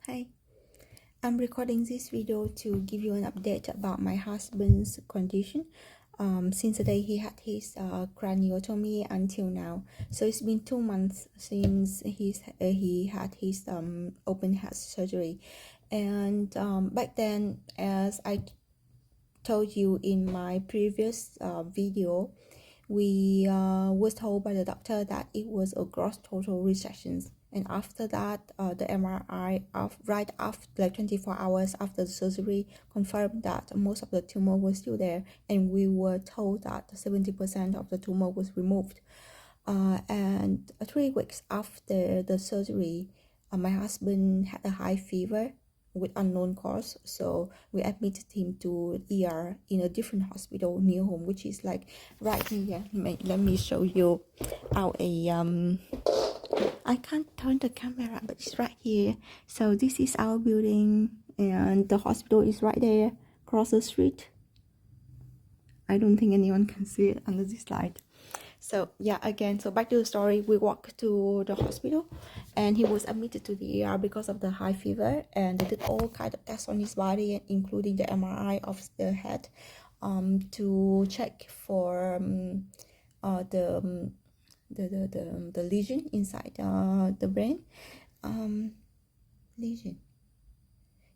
Hi, I'm recording this video to give you an update about my husband's condition. Since the day he had his craniotomy until now, so it's been 2 months since he had his open heart surgery, and back then, as I told you in my previous video, we was told by the doctor that it was a gross total resection, and after that the MRI right after, like 24 hours after the surgery, confirmed that most of the tumor was still there, and we were told that 70% of the tumor was removed. And 3 weeks after the surgery, my husband had a high fever with unknown cause, so we admitted him to ER in a different hospital near home, which is like right here. Let me show you out a I can't turn the camera, but it's right here. So this is our building, and the hospital is right there across the street. I don't think anyone can see it under this light. So yeah, again, so back to the story. We walked to the hospital, and he was admitted to the ER because of the high fever, and they did all kind of tests on his body, including the MRI of the head, to check for the lesion inside the brain. Lesion.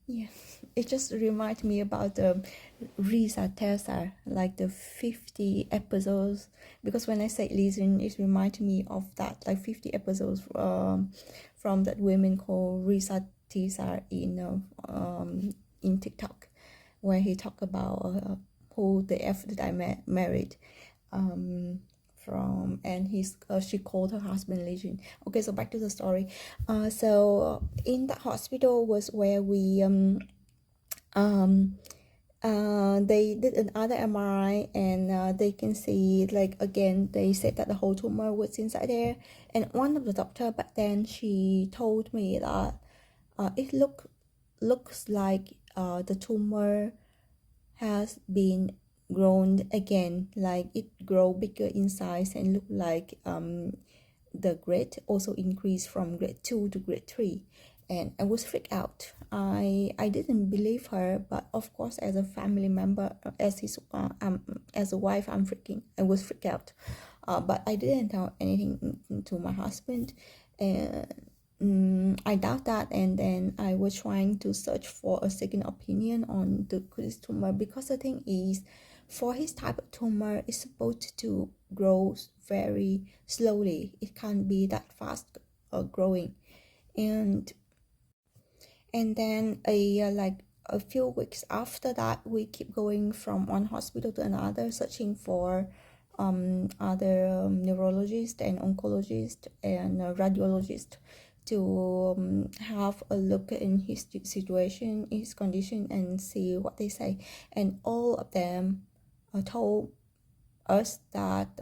Yeah, it just reminds me about the Risa Tessa, like the 50 episodes, because when I say lesion, it reminds me of that, like 50 episodes from that woman called Risa Tessa in TikTok, where he talked about who the F that I married from, and she called her husband Legion. Okay, so back to the story. So in that hospital was where we they did another MRI, and they can see, like, again, they said that the whole tumor was inside there. And one of the doctor back then, she told me that it looks like the tumor has been grown again, like it grow bigger in size, and look like the grade also increased from grade 2 to grade 3. And I was freaked out. I didn't believe her, but of course, as a family member, as a wife, I was freaked out. But I didn't tell anything to my husband, and I doubt that. And then I was trying to search for a second opinion on the Chris tumor, because the thing is, for his type of tumor, it's supposed to grow very slowly. It can't be that fast growing. And then a few weeks after that, we keep going from one hospital to another, searching for other neurologists and oncologists and radiologists to have a look in his situation, his condition, and see what they say. And all of them told us that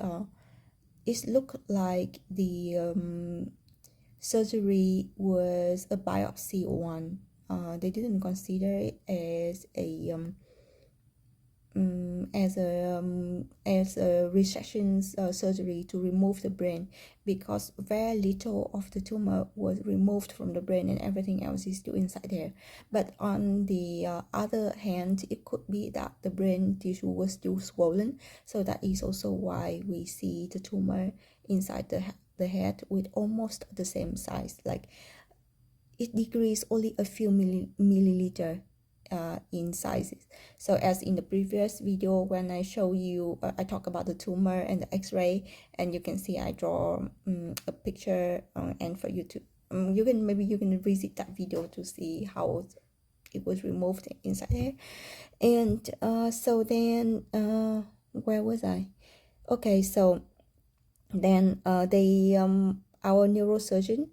it looked like the surgery was a biopsy one. They didn't consider it as a resection surgery to remove the brain, because very little of the tumor was removed from the brain and everything else is still inside there. But on the other hand, it could be that the brain tissue was still swollen, so that is also why we see the tumor inside the head with almost the same size. Like, it decreased only a few milliliter in sizes. So as in the previous video, when I show you, I talk about the tumor and the x-ray, and you can see I draw a picture, and for you to you can visit that video to see how it was removed inside there. And so then where was I? Okay, so then they our neurosurgeon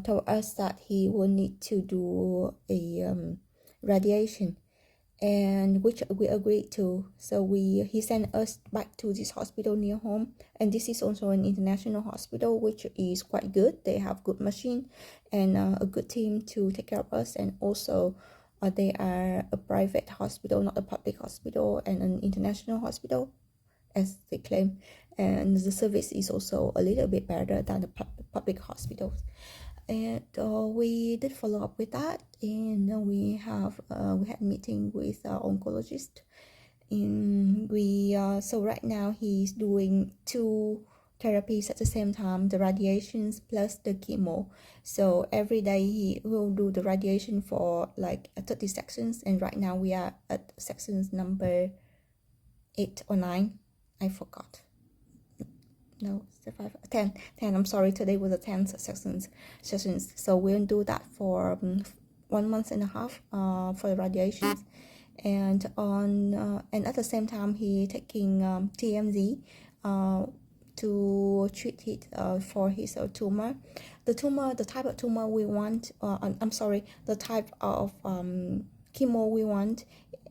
told us that he will need to do a radiation, and which we agreed to. So he sent us back to this hospital near home, and this is also an international hospital, which is quite good. They have good machine and a good team to take care of us, and also they are a private hospital, not a public hospital, and an international hospital, as they claim, and the service is also a little bit better than the public hospitals. and we did follow up with that, and we had meeting with our oncologist. And so right now he's doing two therapies at the same time, the radiations plus the chemo. So every day he will do the radiation for like 30 sections, and right now we are at sections number 8 or 9, I forgot. No, it's 10. I'm sorry, today was the 10th sessions. So we'll do that for 1 month and a half for the radiations, and at the same time he taking TMZ to treat it for his tumor. The type of tumor we want, I'm sorry, the type of chemo we want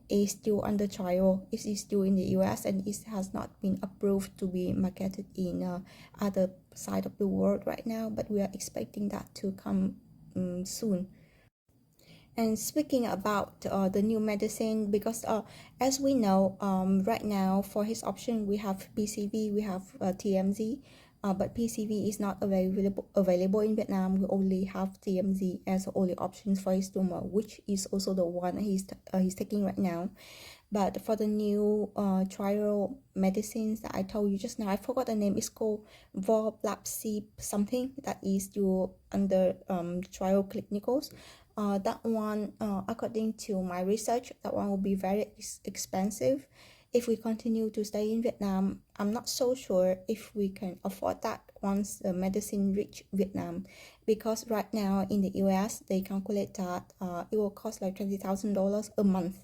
is still under trial. It is still in the US, and it has not been approved to be marketed in other side of the world right now, but we are expecting that to come soon. And speaking about the new medicine, because as we know, right now for his option we have PCV, we have TMZ, but PCV is not available in Vietnam. We only have TMZ as the only options for his tumor, which is also the one he's taking right now. But for the new trial medicines that I told you just now, I forgot the name. It's called Vorblapsib something, that is still under trial clinicals. That one, according to my research, that one will be very expensive. If we continue to stay in Vietnam, I'm not so sure if we can afford that once the medicine reach Vietnam, because right now in the US they calculate that it will cost like $20,000 a month.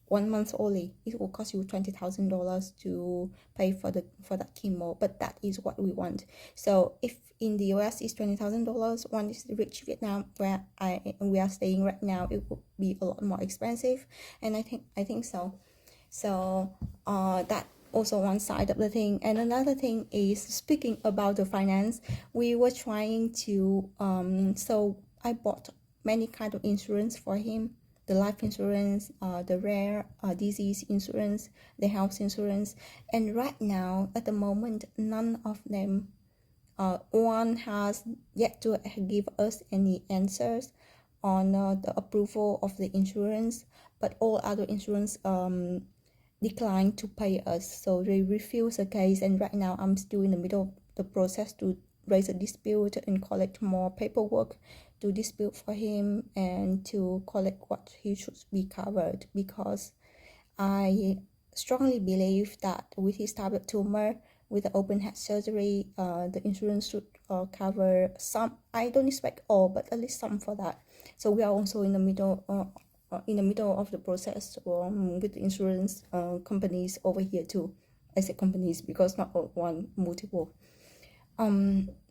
1 month only, it will cost you $20,000 to pay for that chemo, but that is what we want. So if in the US is $20,000, once it reach Vietnam, where we are staying right now, it will be a lot more expensive, and I think so. So that also one side of the thing. And another thing is, speaking about the finance, we were trying to so I bought many kind of insurance for him: the life insurance, the rare disease insurance, the health insurance. And right now, at the moment, none of them, one has yet to give us any answers on the approval of the insurance, but all other insurance declined to pay us, so they refused the case. And right now I'm still in the middle of the process to raise a dispute and collect more paperwork to dispute for him and to collect what he should be covered, because I strongly believe that with his type of tumor, with the open heart surgery, the insurance should cover some. I don't expect all, but at least some for that. So we are also in the middle of the process with the insurance companies over here too. I say companies because not one, multiple.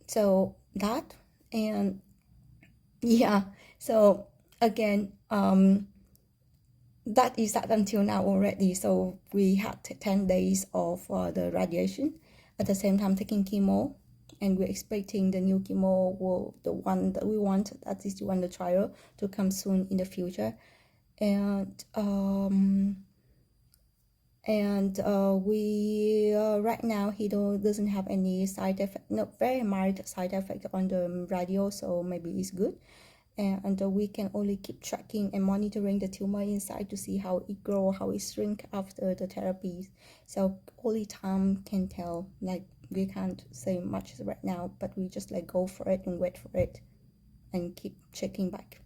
So that, and yeah, so again, that is that until now already. So we had 10 days of the radiation, at the same time taking chemo, and we're expecting the new chemo, the one that we want, that is the one, the trial, to come soon in the future. And we right now he doesn't have any side effect, no, very mild side effect on the radio, so maybe it's good. And we can only keep tracking and monitoring the tumor inside to see how it grow, how it shrink after the therapies. So only time can tell. Like, we can't say much right now, but we just like go for it and wait for it and keep checking back.